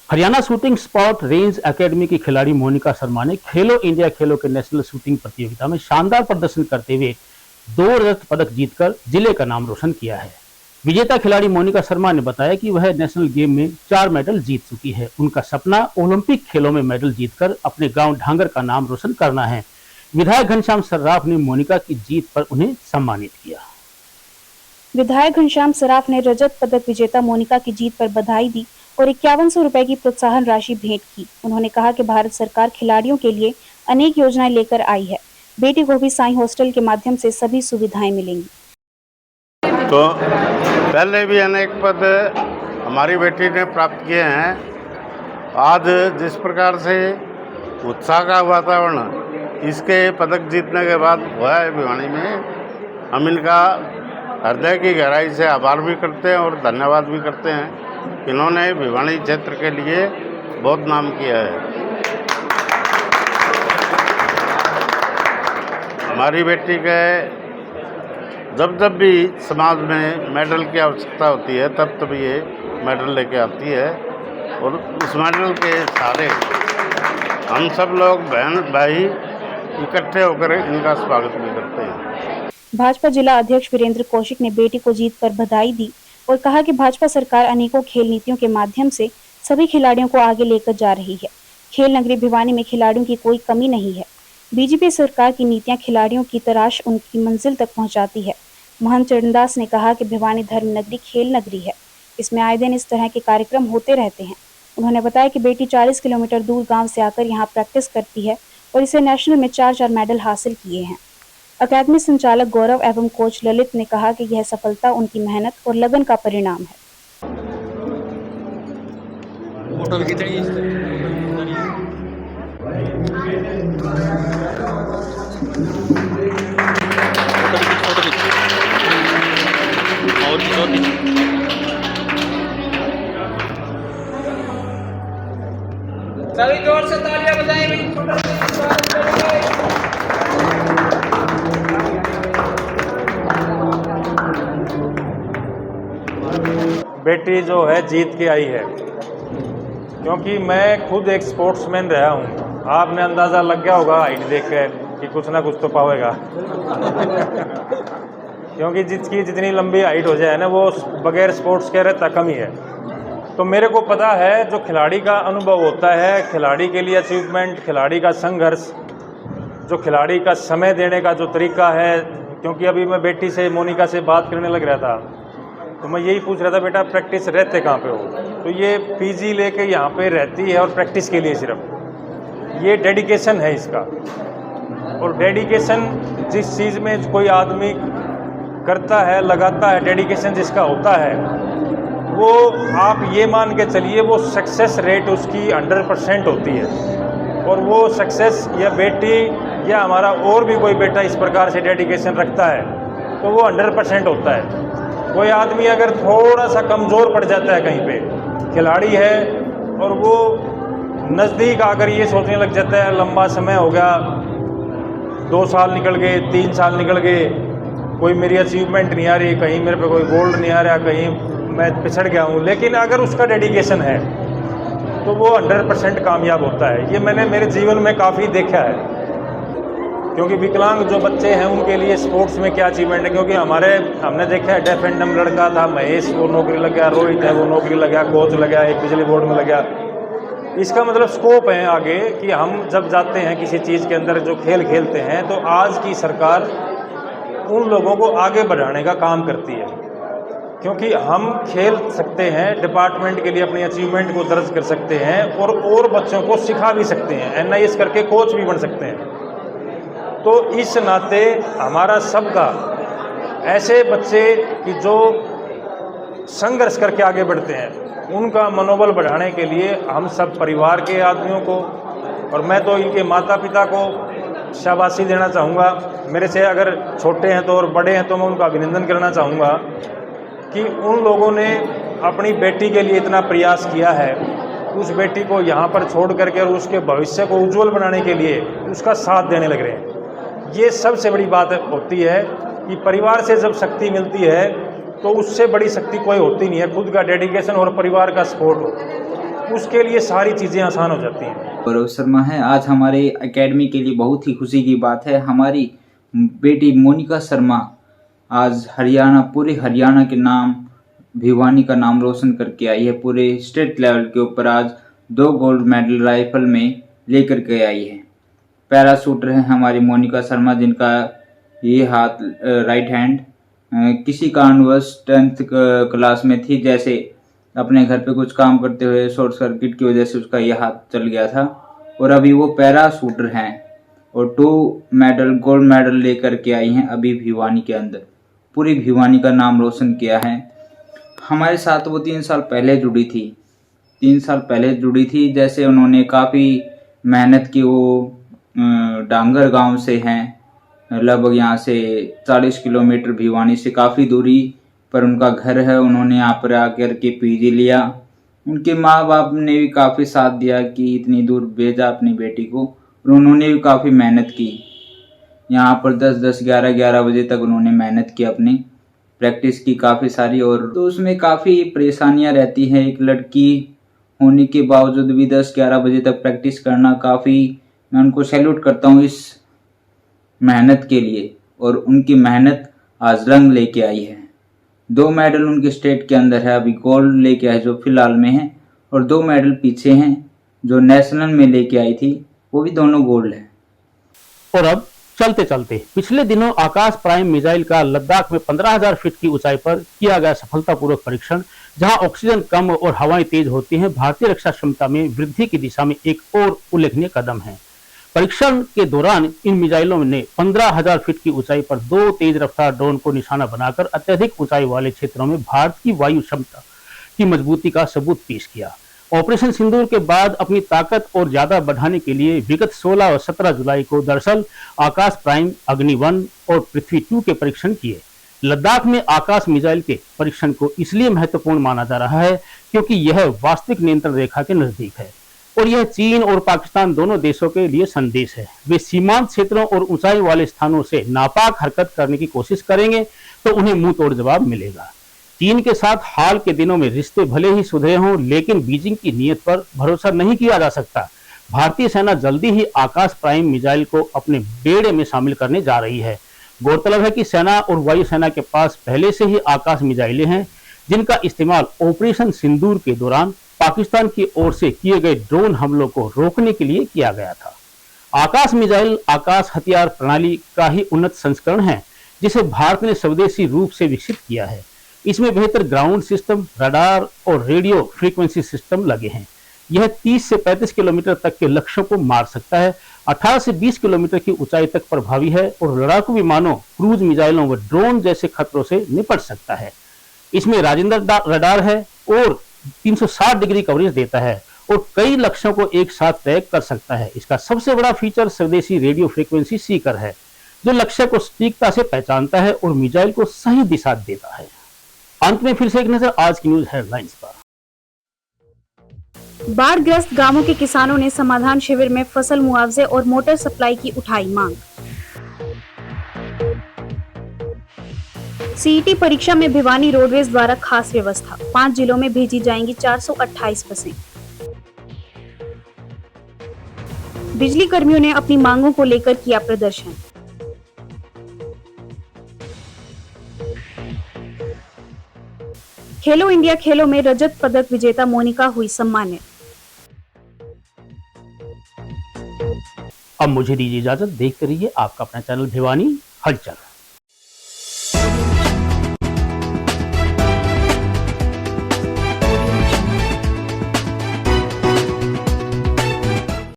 Haryana shooting spot range academy की खिलाड़ी मोनिका शर्मा ने खेलो इंडिया खेलों के नेशनल शूटिंग प्रतियोगिता में शानदार प्रदर्शन करते हुए 2 रजत पदक जीतकर जिले का नाम रोशन किया है। विजेता खिलाड़ी मोनिका शर्मा ने बताया कि वह नेशनल गेम में 4 मेडल जीत चुकी है। उनका सपना ओलंपिक खेलों में मेडल जीतकर अपने गांव ढांगर का नाम रोशन करना है। विधायक घनश्याम सर्राफ ने मोनिका की जीत पर उन्हें सम्मानित किया। विधायक घनश्याम सर्राफ ने रजत पदक विजेता मोनिका की जीत पर बधाई दी और 5100 रुपए की प्रोत्साहन राशि भेंट की। उन्होंने कहा कि भारत सरकार खिलाड़ियों के लिए अनेक योजनाएं लेकर आई है। बेटी को भी साईं हॉस्टल के माध्यम से सभी सुविधाएं मिलेंगी। तो पहले भी अनेक पद हमारी बेटी ने प्राप्त किए हैं। आज जिस प्रकार से उत्साह का वातावरण इसके पदक जीतने के बाद हुआ है भिवानी में, हम इनका हृदय की गहराई से आभार भी करते हैं और धन्यवाद भी करते हैं। इन्होंने भिवानी क्षेत्र के लिए बहुत नाम किया है। हमारी बेटी के जब भी समाज में मेडल की आवश्यकता होती है तब ये मेडल लेके आती है और उस मेडल के सहारे हम सब लोग बहन भाई इकट्ठे होकर इनका स्वागत भी करते हैं। भाजपा जिला अध्यक्ष वीरेंद्र कौशिक ने बेटी को जीत पर बधाई दी और कहा कि भाजपा सरकार अनेकों खेल नीतियों के माध्यम से सभी खिलाड़ियों को आगे लेकर जा रही है। खेल नगरी भिवानी में खिलाड़ियों की कोई कमी नहीं है। बीजेपी सरकार की नीतियां खिलाड़ियों की तलाश उनकी मंजिल तक पहुंचाती है। महंत चरणदास ने कहा कि भिवानी धर्म नगरी खेल नगरी है। इसमें आए दिन इस तरह के कार्यक्रम होते रहते हैं। उन्होंने बताया कि बेटी 40 किलोमीटर दूर गाँव से आकर यहाँ प्रैक्टिस करती है और इसे नेशनल में 4 मेडल हासिल किए हैं। अकादमी संचालक गौरव एवं कोच ललित ने कहा कि यह सफलता उनकी मेहनत और लगन का परिणाम है। सभी जोर से तालियां बजाएं। बेटी जो है जीत के आई है, क्योंकि मैं खुद एक स्पोर्ट्समैन रहा हूँ। आपने अंदाज़ा लग गया होगा हाइट देख के कि कुछ ना कुछ तो पावेगा क्योंकि जिसकी जितनी लंबी हाइट हो जाए ना वो बगैर स्पोर्ट्स के रहता कम ही है। तो मेरे को पता है जो खिलाड़ी का अनुभव होता है, खिलाड़ी के लिए अचीवमेंट, खिलाड़ी का संघर्ष, जो खिलाड़ी का समय देने का जो तरीका है। क्योंकि अभी मैं बेटी से मोनिका से बात करने लग रहा था तो मैं यही पूछ रहा था, बेटा प्रैक्टिस रहते कहाँ पे हो? तो ये पीजी लेके यहाँ पे रहती है और प्रैक्टिस के लिए सिर्फ। ये डेडिकेशन है इसका। और डेडिकेशन जिस चीज़ में कोई आदमी करता है, लगाता है, डेडिकेशन जिसका होता है, वो आप ये मान के चलिए वो सक्सेस रेट उसकी 100% होती है। और वो सक्सेस या बेटी या हमारा और भी कोई बेटा इस प्रकार से डेडिकेशन रखता है तो वो 100% होता है। कोई आदमी अगर थोड़ा सा कमज़ोर पड़ जाता है कहीं पे, खिलाड़ी है और वो नज़दीक आकर ये सोचने लग जाता है लंबा समय हो गया, 2 साल निकल गए, 3 साल निकल गए, कोई मेरी अचीवमेंट नहीं आ रही, कहीं मेरे पे कोई गोल्ड नहीं आ रहा, कहीं मैं पिछड़ गया हूँ। लेकिन अगर उसका डेडिकेशन है तो वो 100% कामयाब होता है। ये मैंने मेरे जीवन में काफ़ी देखा है। क्योंकि विकलांग जो बच्चे हैं उनके लिए स्पोर्ट्स में क्या अचीवमेंट है। क्योंकि हमने देखा है डेफ एंड डम लड़का था महेश, वो नौकरी लग गया, रोहित है वो नौकरी लग गया, कोच लग गया, एक बिजली बोर्ड में लग गया। इसका मतलब स्कोप है आगे कि हम जब जाते हैं किसी चीज़ के अंदर जो खेल खेलते हैं तो आज की सरकार उन लोगों को आगे बढ़ाने का काम करती है। क्योंकि हम खेल सकते हैं, डिपार्टमेंट के लिए अपनी अचीवमेंट को दर्ज कर सकते हैं और बच्चों को सिखा भी सकते हैं, NIS करके कोच भी बन सकते हैं। तो इस नाते हमारा सबका ऐसे बच्चे कि जो संघर्ष करके आगे बढ़ते हैं उनका मनोबल बढ़ाने के लिए हम सब परिवार के आदमियों को, और मैं तो इनके माता पिता को शाबाशी देना चाहूँगा। मेरे से अगर छोटे हैं तो और बड़े हैं तो मैं उनका अभिनंदन करना चाहूँगा कि उन लोगों ने अपनी बेटी के लिए इतना प्रयास किया है। उस बेटी को यहाँ पर छोड़ करके और उसके भविष्य को उज्जवल बनाने के लिए उसका साथ देने लग रहे हैं। ये सबसे बड़ी बात होती है कि परिवार से जब शक्ति मिलती है तो उससे बड़ी शक्ति कोई होती नहीं है। खुद का डेडिकेशन और परिवार का सपोर्ट हो उसके लिए सारी चीज़ें आसान हो जाती हैं। गौरव शर्मा है। आज हमारे एकेडमी के लिए बहुत ही खुशी की बात है, हमारी बेटी मोनिका शर्मा आज हरियाणा, पूरे हरियाणा के नाम, भिवानी का नाम रोशन करके आई है। पूरे स्टेट लेवल के ऊपर आज 2 गोल्ड मेडल राइफल में लेकर के आई है। पैरा शूटर है हमारी मोनिका शर्मा, जिनका ये हाथ राइट हैंड किसी कारणवश 10th क्लास में थी, जैसे अपने घर पे कुछ काम करते हुए शॉर्ट सर्किट की वजह से उसका ये हाथ चल गया था, और अभी वो पैरा शूटर हैं और 2 मेडल, गोल्ड मेडल लेकर के आई हैं अभी भिवानी के अंदर। पूरी भिवानी का नाम रोशन किया है। हमारे साथ वो 3 साल पहले जुड़ी थी। 3 साल पहले जुड़ी थी, जैसे उन्होंने काफ़ी मेहनत की। वो डांगर गांव से हैं, लगभग यहाँ से 40 किलोमीटर भिवानी से काफ़ी दूरी पर उनका घर है। उन्होंने यहाँ पर आकर के पीजी लिया। उनके माँ बाप ने भी काफ़ी साथ दिया कि इतनी दूर भेजा अपनी बेटी को, और उन्होंने भी काफ़ी मेहनत की। यहाँ पर 10-10, 11-11 बजे तक उन्होंने मेहनत की, अपनी प्रैक्टिस की काफ़ी सारी। और तो उसमें काफ़ी परेशानियाँ रहती हैं। एक लड़की होने के बावजूद भी 10-11 बजे तक प्रैक्टिस करना, काफ़ी मैं उनको सैल्यूट करता हूँ इस मेहनत के लिए। और उनकी मेहनत आज रंग लेके आई है। 2 मेडल उनके स्टेट के अंदर है, अभी गोल्ड लेके आए जो फिलहाल में है, और 2 मेडल पीछे हैं जो नेशनल में लेके आई थी, वो भी दोनों गोल्ड है। और अब चलते चलते पिछले दिनों आकाश प्राइम मिसाइल का लद्दाख में 15,000 फीट की ऊंचाई पर किया गया सफलतापूर्वक परीक्षण, जहां ऑक्सीजन कम और हवाएं तेज होती हैं, भारतीय रक्षा क्षमता में वृद्धि की दिशा में एक और उल्लेखनीय कदम है। परीक्षण के दौरान इन मिसाइलों ने 15,000 फीट की ऊंचाई पर 2 तेज रफ्तार ड्रोन को निशाना बनाकर अत्यधिक ऊंचाई वाले क्षेत्रों में भारत की वायु क्षमता की मजबूती का सबूत पेश किया। ऑपरेशन सिंदूर के बाद अपनी ताकत और ज्यादा बढ़ाने के लिए विगत 16 और 17 जुलाई को दरअसल आकाश प्राइम, अग्नि 1 और पृथ्वी 2 के परीक्षण किए। लद्दाख में आकाश मिसाइल के परीक्षण को इसलिए महत्वपूर्ण माना जा रहा है क्योंकि यह वास्तविक नियंत्रण रेखा के नजदीक है, और यह चीन और पाकिस्तान दोनों देशों के लिए संदेश है। वे सीमांत क्षेत्रों और ऊंचाई वाले स्थानों से नापाक हरकत करने की कोशिश करेंगे तो उन्हें मुंह तोड़ जवाब मिलेगा। चीन के साथ हाल के दिनों में रिश्ते भले ही सुधरे हों, लेकिन बीजिंग की नीयत पर भरोसा नहीं किया जा सकता। भारतीय सेना जल्दी ही आकाश प्राइम मिसाइल को अपने बेड़े में शामिल करने जा रही है। गौरतलब है कि सेना और वायुसेना के पास पहले से ही आकाश मिसाइलें हैं, जिनका इस्तेमाल ऑपरेशन सिंदूर के दौरान पाकिस्तान की ओर से किए गए ड्रोन हमलों को रोकने के लिए किया गया था। आकाश मिसाइल आकाश हथियार प्रणाली का ही उन्नत संस्करण है, जिसे भारत ने स्वदेशी रूप से विकसित किया है। इसमें बेहतर ग्राउंड सिस्टम, रडार और रेडियो फ्रीक्वेंसी सिस्टम लगे हैं। यह 30 से 35 किलोमीटर तक के लक्ष्यों को मार सकता है, 18 से 20 किलोमीटर की ऊंचाई तक प्रभावी है और लड़ाकू विमानों, क्रूज मिसाइलों व ड्रोन जैसे खतरों से निपट सकता है। इसमें राजेंद्र रडार है और 360 डिग्री कवरेज देता है और कई लक्ष्यों को एक साथ तय कर सकता है। इसका सबसे बड़ा फीचर स्वदेशी रेडियो फ्रीक्वेंसी सीकर है, जो लक्ष्य को सटीकता से पहचानता है और मिसाइल को सही दिशा देता है। अंत में फिर से एक नजर आज की न्यूज हेडलाइंस पर। बाढ़ग्रस्त गांवों के किसानों ने समाधान शिविर में फसल मुआवजे और मोटर सप्लाई की उठाई मांग। सीईटी परीक्षा में भिवानी रोडवेज द्वारा खास व्यवस्था, 5 जिलों में भेजी जाएंगी 428 बसें। बिजली कर्मियों ने अपनी मांगों को लेकर किया प्रदर्शन। खेलो इंडिया खेलों में रजत पदक विजेता मोनिका हुई सम्मानित। अब मुझे दीजिए इजाजत। देखते रहिए आपका अपना चैनल भिवानी हलचल।